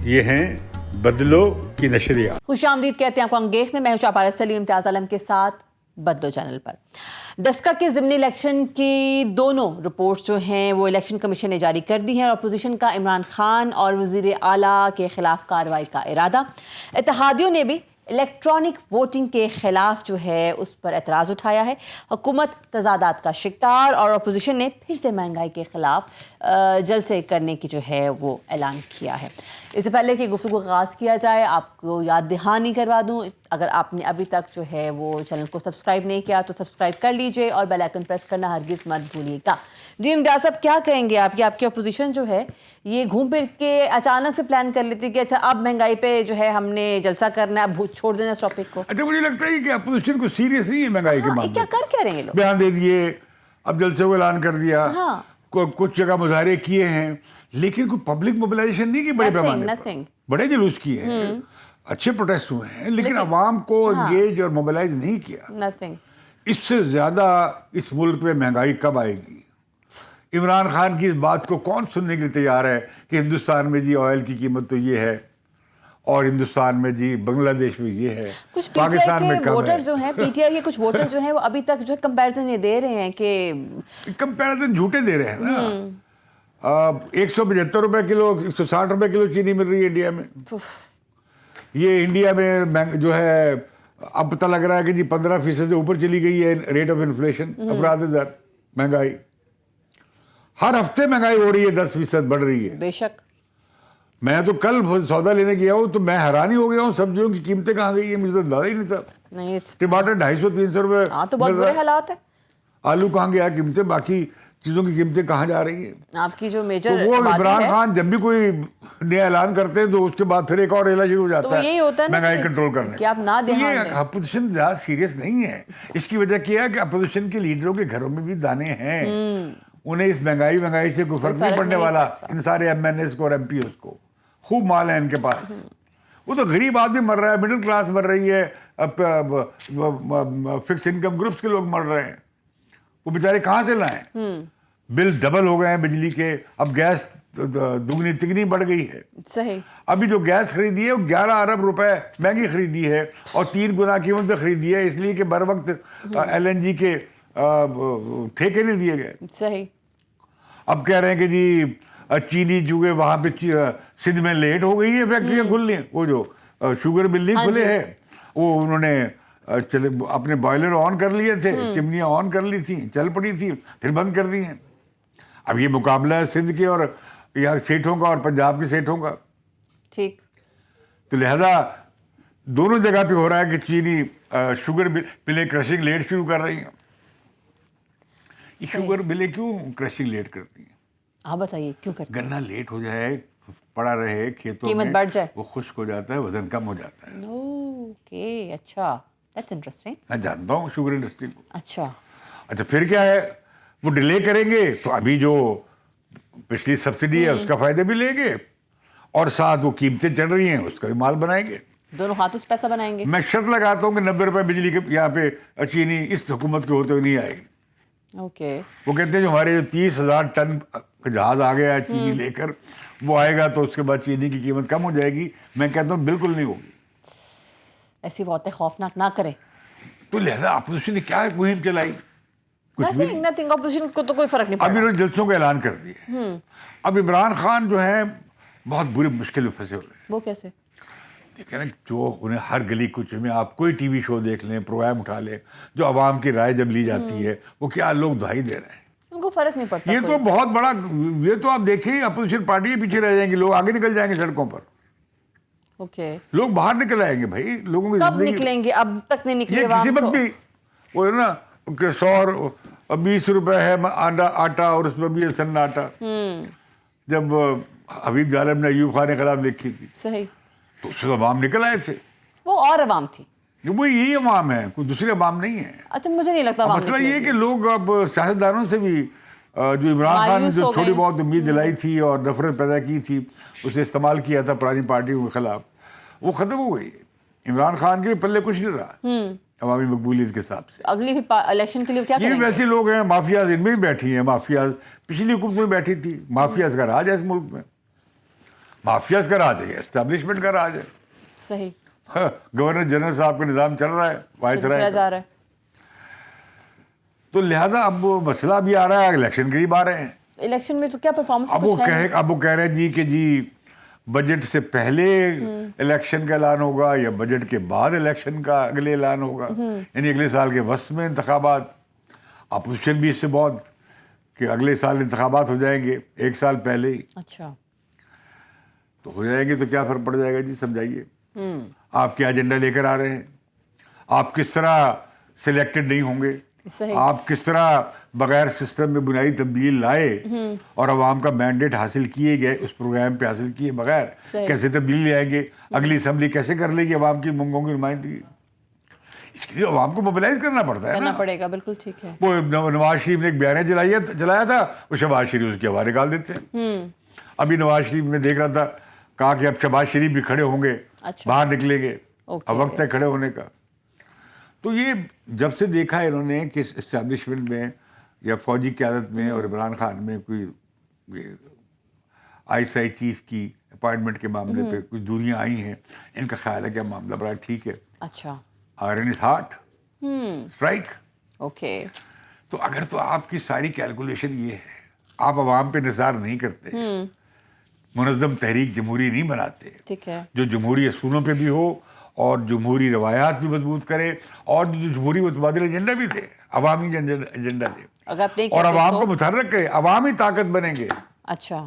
یہ ہیں بدلو کی نشریات. خوش آمدید کہتے ہیں آپ کو انگیخ میں. میں ہوں چاپارہ سلیم امتیاز عالم کے ساتھ بدلو چینل پر. ڈسکا کے ضمنی الیکشن کی دونوں رپورٹس جو ہیں وہ الیکشن کمیشن نے جاری کر دی ہیں, اور اپوزیشن کا عمران خان اور وزیر اعلیٰ کے خلاف کارروائی کا ارادہ. اتحادیوں نے بھی الیکٹرانک ووٹنگ کے خلاف جو ہے اس پر اعتراض اٹھایا ہے. حکومت تضادات کا شکار, اور اپوزیشن نے پھر سے مہنگائی کے خلاف جلسے کرنے کی جو ہے وہ اعلان کیا ہے. اس سے پہلے کہ گفتگو کا آغاز کیا جائے, آپ کو یاد دہانی کروا دوں, اگر آپ نے ابھی تک جو ہے وہ چینل کو سبسکرائب نہیں کیا تو سبسکرائب کر لیجئے, اور بیل آئیکن پریس کرنا ہرگز مت بھولیے گا. جی امتیاز صاحب, کیا کہیں گے آپ کی اپوزیشن جو ہے یہ گھوم پھر کے اچانک سے پلان کر لیتی کہ اچھا اب مہنگائی پہ جو ہے ہم نے جلسہ کرنا ہے, اب چھوڑ دینا اس ٹاپک کو؟ اچھا, مجھے لگتا ہے کہ اپوزیشن کو سیریس نہیں ہے مہنگائی کے معاملے. کیا کر رہے ہیں لوگ؟ بیان دے دیے, اب جلسے کو اعلان کر دیا, کچھ جگہ مظاہرے کیے ہیں, لیکن کوئی پبلک موبلائزیشن نہیں کی بڑے پیمانے پر. بڑے جلوس کیے ہیں, اچھے پروٹیسٹ ہوئے ہیں, لیکن عوام کو انگیج اور موبلائز نہیں کیا. اس سے زیادہ اس ملک میں مہنگائی کب آئے گی؟ عمران خان کی اس بات کو کون سننے کے لیے تیار ہے کہ ہندوستان میں جی آئل کی قیمت تو یہ ہے, اور ہندوستان میں جی بنگلہ دیش میں یہ ہے, پاکستان میں کم ہے. ووٹر جو ہیں, پی ٹی آئی کے کچھ ووٹر جو ہیں وہ ابھی تک جو کمپیریزن یہ دے رہے ہیں کہ کمپیریزن جھوٹے دے رہے ہیں نا. 175 روپے کلو, 160 روپے کلو چینی مل رہی ہے انڈیا میں. یہ انڈیا میں جو ہے اب پتہ لگ رہا ہے کہ جی 15% سے اوپر چلی گئی ہے ریٹ آف انفلیشن, افراد زر مہنگائی. ہر ہفتے مہنگائی ہو رہی ہے, 10% بڑھ رہی ہے. بے شک. میں تو کل سودا لینے گیا ہوں تو میں حیران ہی ہو گیا ہوں, سبزیوں کی قیمتیں کہاں گئی ہیں, مجھے تو اندازہ ہی نہیں تھا. ٹماٹر 250-300 روپے. ہاں تو بہت برے حالات ہیں. آلو کہاں گیا قیمتیں, باقی چیزوں کی قیمتیں کہاں جا رہی ہیں. آپ کی جو میجر وہ عمران خان جب بھی کوئی نیا اعلان کرتے ہیں تو اس کے بعد پھر ایک اور ریلا شروع ہو جاتا ہے مہنگائی کنٹرول کرنے. کہ آپ نہ دیں. یہ اپوزیشن زیادہ سیریس نہیں ہے. اس کی وجہ کیا ہے کہ اپوزیشن کے لیڈروں کے گھروں میں بھی دانے ہیں, انہیں اس مہنگائی سے کوئی فرق نہیں پڑنے والا. ان سارے ایم این ایس کو اور ایم پی ایس کو خوب مال ہے ان کے پاس. وہ تو غریب آدمی مر رہا ہے, مڈل کلاس مر رہی ہے, فکس انکم گروپس کے لوگ مر رہے ہیں. وہ بیچارے کہاں سے لائیں؟ بل ڈبل ہو گئے ہیں بجلی کے, اب گیس دگنی تگنی بڑھ گئی ہے. صحیح. ابھی جو گیس خریدی ہے وہ 11 ارب روپے مہنگی خریدی ہے, اور 3 گنا قیمت پہ خریدی ہے, اس لیے کہ بر وقت ایل این جی کے ٹھیکے نہیں دیے گئے. صحیح. اب کہہ رہے ہیں کہ جی چینی جو ہے وہاں پہ سندھ میں لیٹ ہو گئی ہے فیکٹریاں کھلنے, وہ جو شوگر مل نہیں کھلے ہیں, وہ انہوں نے اپنے بوائلر آن کر لیے تھے, چمنیاں آن کر لی تھیں, چل پڑی تھی, پھر بند کر دی ہیں. اب یہ مقابلہ ہے سندھ کے اور یہاں سیٹوں کا اور پنجاب کے سیٹوں کا. ٹھیک. تو لہذا دونوں جگہ پہ ہو رہا ہے کہ چینی شوگر ملیں کرشنگ لیٹ شروع کر رہی ہیں. شوگر ملیں کیوں کرشنگ لیٹ کرتی ہیں؟ آپ بتائیے کیوں کرتی ہیں؟ گنا لیٹ ہو جائے, پڑا رہے کھیتوں میں, قیمت بڑھ جائے, وہ خشک ہو جاتا ہے, وزن کم ہو جاتا ہے. اوکے, اچھا, دیٹس انٹرسٹنگ. میں جانتا ہوں شوگر انڈسٹری کو. اچھا پھر کیا ہے, وہ ڈیلے کریں گے تو ابھی جو پچھلی سبسڈی ہے اس کا فائدہ بھی لیں گے, اور ساتھ وہ قیمتیں چڑھ رہی ہیں اس کا بھی مال بنائیں گے. دونوں ہاتھوں سے پیسہ بنائیں گے. میں شرط لگاتا ہوں کہ 90 روپے بجلی کے یہاں پہ چینی اس حکومت کے ہوتے ہوئے نہیں آئے گی. اوکے. وہ کہتے ہیں جو ہمارے 30,000 ٹن جہاز آ گیا ہے چینی لے کر, وہ آئے گا تو اس کے بعد چینی کی قیمت کم ہو جائے گی. میں کہتا ہوں بالکل نہیں ہوگی. ایسی باتیں خوفناک نہ کریں. تو لہذا اپوزیشن نے کیا مہم چلائی؟ نتھنگ. اپوزیشن کو تو کوئی فرق نہیں پڑا. اب انہوں نے جلسوں کا اعلان کر دیا. اب عمران خان جو ہیں بہت بری مشکل میں پھنسے ہوئے ہیں. وہ کیسے؟ دیکھیں نا, جو انہیں ہر گلی کوچے میں آپ کوئی ٹی وی شو دیکھ لیں, پروگرام اٹھا لیں, جو عوام کی رائے جب لی جاتی ہے وہ کیا لوگ دہائی دے رہے ہیں. ان کو فرق نہیں پڑتا. یہ تو بہت بڑا, یہ تو آپ دیکھیں اپوزیشن پارٹی پیچھے رہ جائیں گی, لوگ آگے نکل جائیں گے سڑکوں پر. اوکے. لوگ باہر نکل آئیں گے بھائی, لوگوں کی کب نکلیں گے؟ اب تک نہیں نکلے. یہ کسی وقت بھی وہ ہے نا کہ 120 روپے ہے آٹا, اور اس میں بھی ہے سناٹا. جب حبیب ظالم نے ایوب خان کے خلاف لکھی تھی, صحیح, تو اس سے عوام نکل آئے تھے. وہ اور عوام تھی, وہ یہی عوام ہے, کوئی دوسری عوام نہیں ہے. اچھا, مجھے نہیں لگتا. مسئلہ یہ کہ لوگ اب سیاستدانوں سے بھی جو عمران خان نے جو تھوڑی بہت امید دلائی تھی اور نفرت پیدا کی تھی, اسے استعمال کیا تھا پرانی پارٹیوں کے خلاف, وہ ختم ہو گئی. عمران خان کے پلے کچھ نہیں رہا. عوامی مقبولیت کے حساب سے. اگلی الیکشن کے لیے کیا یہ کریں بھی گے؟ ویسے لوگ ہیں، مافیاز ان میں بھی بیٹھی ہیں. مافیاز پچھلی حکومت میں بیٹھی تھی. مافیاز کا راج ہے اس ملک میں. مافیاز کا راج ہے، اسٹیبلشمنٹ کا راج ہے. صحیح. گورنر جنرل صاحب کا نظام چل رہا ہے، وائس چلا رائے. جا رہا ہے. تو لہذا اب وہ مسئلہ بھی آ رہا ہے، الیکشن قریب آ رہے ہیں. الیکشن میں تو کیا پرفارمنس اب وہ کہہ رہے ہیں جی کہ جی بجٹ سے پہلے الیکشن کا اعلان ہوگا یا بجٹ کے بعد الیکشن کا اگلے اعلان ہوگا، یعنی اگلے سال کے وسط میں انتخابات. اپوزیشن بھی اس سے بہت کہ اگلے سال انتخابات ہو جائیں گے، ایک سال پہلے ہی. اچھا. تو ہو جائیں گے تو کیا فرق پڑ جائے گا جی؟ سمجھائیے. آپ کیا ایجنڈا لے کر آ رہے ہیں؟ آپ کس طرح سلیکٹڈ نہیں ہوں گے؟ صحیح. آپ کس طرح بغیر سسٹم میں بنیادی تبدیل لائے اور عوام کا مینڈیٹ حاصل کیے گئے، اس پروگرام پہ حاصل کیے بغیر کیسے تبدیلی لائیں گے؟ اگلی اسمبلی کیسے کر لے گی عوام کی منگوں کی نمائندگی؟ اس کے لیے عوام کو موبلائز کرنا پڑتا ہے، کرنا پڑے گا. بالکل ٹھیک ہے. وہ نواز شریف نے ایک بیانیہ چلایا تھا، وہ شہباز شریف اس کے حوالے ڈال دیتے ہیں. ابھی نواز شریف میں دیکھ رہا تھا، کہا کہ اب شہباز شریف بھی کھڑے ہوں گے، باہر نکلیں گے، اب وقت ہے کھڑے ہونے کا. تو یہ جب سے دیکھا ہے انہوں نے کہ اسٹیبلشمنٹ میں یا فوجی قیادت میں اور عمران خان میں کوئی ISI چیف کی اپائنٹمنٹ کے معاملے پہ کچھ دوریاں آئی ہیں، ان کا خیال ہے کہ معاملہ بڑا ٹھیک ہے. اچھا. Iron is heart, strike. Okay. تو اگر تو آپ کی ساری کیلکولیشن یہ ہے، آپ عوام پہ نثار نہیں کرتے، منظم تحریک جمہوری نہیں بناتے، ٹھیک ہے، جو جمہوری اصولوں پہ بھی ہو اور جمہوری روایات بھی مضبوط کرے اور جو جمہوری متبادل ایجنڈا بھی دے، عوامی ایجنڈا دے، اگر آپ اور عوام کو متحرک کرے، عوامی طاقت بنیں گے. اچھا.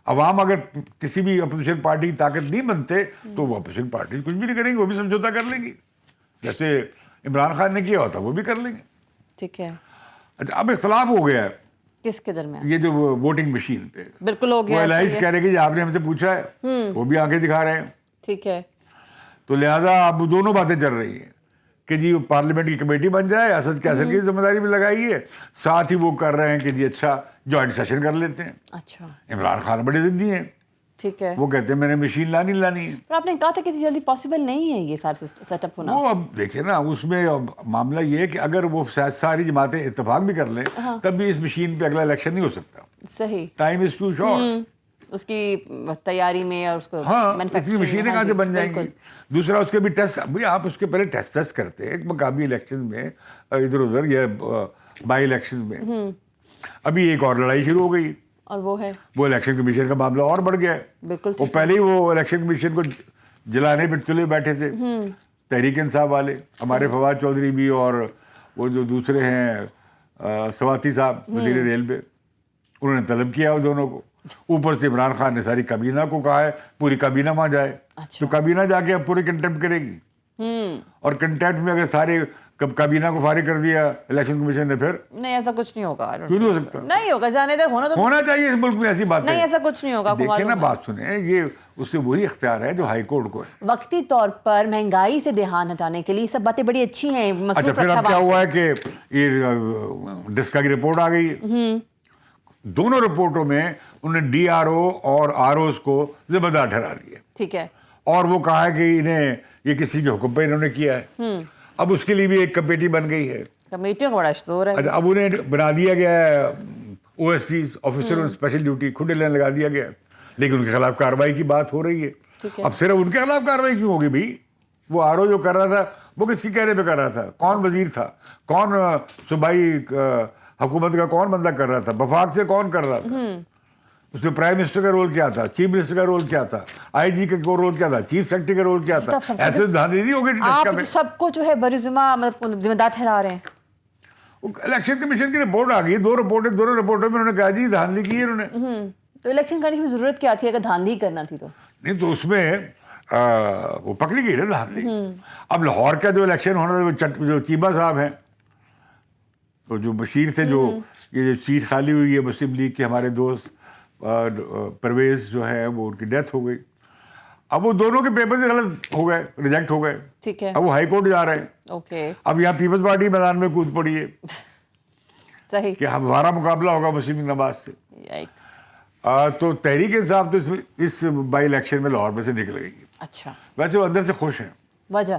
عوام اگر کسی بھی اپوزیشن پارٹی کی طاقت نہیں بنتے تو وہ اپوزیشن پارٹی کچھ بھی نہیں کریں گے، وہ بھی سمجھوتا کر لیں گی، جیسے عمران خان نے کیا ہوتا وہ بھی کر لیں گے. ٹھیک ہے. اچھا، اب اختلاف ہو گیا ہے کس کے درمیان؟ یہ جو ووٹنگ مشین پہ. بالکل ہو گیا. وہ الائز کہہ رہے کہ آپ نے ہم سے پوچھا ہے، وہ بھی آنکھیں دکھا رہے ہیں. ٹھیک ہے. تو لہٰذا اب دونوں باتیں چل رہی ہیں کہ جی پارلیمنٹ کی کمیٹی بن جائے، اسد کیسر کی ذمہ داری بھی لگائی ہے، ساتھ ہی وہ کر رہے ہیں کہ جی اچھا جوائنٹ سیشن کر لیتے ہیں. اچھا. عمران خان بڑے ضدی ہیں، ٹھیک ہے. وہ کہتے ہیں میں نے مشین لانی ہے. پر آپ نے کہا تھا کہ جلدی پاسبل نہیں ہے یہ سارا سیٹ اپ ہونا. وہ اب دیکھیں نا، اس میں معاملہ یہ ہے کہ اگر وہ ساری جماعتیں اتفاق بھی کر لیں تب بھی اس مشین پہ اگلا الیکشن نہیں ہو سکتا. صحیح. Time is too short. اس کی تیاری میں اور اس کو مینوفیکچرنگ مشینیں کہاں سے بن جائیں گی؟ دوسرا اس کے بھی ٹیسٹ، ابھی آپ اس کے پہلے ٹیسٹ کرتے ہیں مقامی الیکشن میں ادھر ادھر یا بائی الیکشن میں. ابھی ایک اور لڑائی شروع ہو گئی اور وہ ہے وہ الیکشن کمیشن کا معاملہ اور بڑھ گیا ہے. بالکل. وہ پہلے ہی وہ الیکشن کمیشن کو جلانے پہ تلے بیٹھے تھے تحریک انصاف والے، ہمارے فواد چودھری بھی اور وہ جو دوسرے ہیں سواتی صاحب وزیر ریلوے، انہوں نے طلب کیا وہ دونوں کو. اوپر سے عمران خان نے ساری کابینہ کو کہا ہے پوری کابینہ وہاں جائے. تو کابینہ جا کے اب پوری کنٹیمپٹ کرے گی، اور کنٹیمپٹ میں اگر سارے کابینہ کو فارغ کر دیا الیکشن کمیشن نے، پھر نہیں ایسا کچھ نہیں ہوگا. کیوں نہیں ہو سکتا؟ نہیں ہوگا، جانے دے. ہونا چاہیے اس ملک میں ایسی بات نہیں، ایسا کچھ نہیں ہوگا. دیکھیں نا، بات سنیں، یہ اس سے وہی اختیار ہے جو ہائی کورٹ کو ہے. وقتی طور پر مہنگائی سے دھیان ہٹانے کے لیے سب باتیں بڑی اچھی ہیں. اچھا، پھر اب کیا ہوا ہے کہ یہ ڈسکا کی رپورٹ آ گئی ہے. دونوں رپورٹوں میں انہوں نے DRO اور ROs کو ذمہ دار ٹھہرا دیا. ٹھیک ہے. اور وہ کہا ہے کہ انہیں یہ کسی کے حکم پہ انہوں نے کیا ہے. اب اس کے لیے بھی ایک کمیٹی بن گئی ہے. کمیٹیوں کا بڑا شور ہے. اچھا، اب انہیں بنا دیا گیا ہے OSCs، آفیسر آن اسپیشل ڈیوٹی، کھڈے لائن لگا دیا گیا ہے، لیکن ان کے خلاف کارروائی کی بات ہو رہی ہے. اب صرف ان کے خلاف کارروائی کیوں ہوگی بھائی؟ وہ RO جو کر رہا تھا وہ کس کے کہنے پہ کر رہا تھا؟ کون وزیر تھا؟ کون صوبائی حکومت کا کون بندہ کر رہا تھا؟ وفاق سے کون کر رہا تھا؟ اس میں پرائم منسٹر کا رول کیا تھا؟ چیف منسٹر کا رول کیا تھا؟ IG کا رول کیا تھا؟ چیف سیکرٹری کا رول کیا تھا؟ ایسے دھاندلی نہیں ہوگی. آپ سب کو جو ہے بری ذمہ دار ٹھہرا رہے ہیں. الیکشن کمیشن کی رپورٹ آ گئی، دونوں رپورٹوں میں انہوں نے کہا جی دھاندلی کی ہے انہوں نے. تو الیکشن کرنے کی ضرورت کیا تھی اگر دھاندلی کرنا تھی تو؟ نہیں تو اس میں وہ پکڑی گئی نا دھاندلی. اب لاہور کا جو الیکشن ہونا تھا، جو چیبہ صاحب ہیں، تو جو بشیر تھے، جو یہ سیٹ خالی ہوئی ہے مسلم لیگ کے ہمارے دوست پرویز جو ہے، وہ ان کی ڈیتھ ہو گئی. اب وہ دونوں کے پیپر سے غلط ہو گئے، ریجیکٹ ہو گئے. ٹھیک ہے. اب وہ ہائی کورٹ جا رہے ہیں. اوکے. اب یہاں پیپلز پارٹی میدان میں کود پڑی ہے. صحیح. کہ ہمارا مقابلہ ہوگا وسیم نواز سے. تو تحریک انصاف تو اس بائی الیکشن میں لاہور میں سے نکل گئی. اچھا. ویسے وہ اندر سے خوش ہیں. وجہ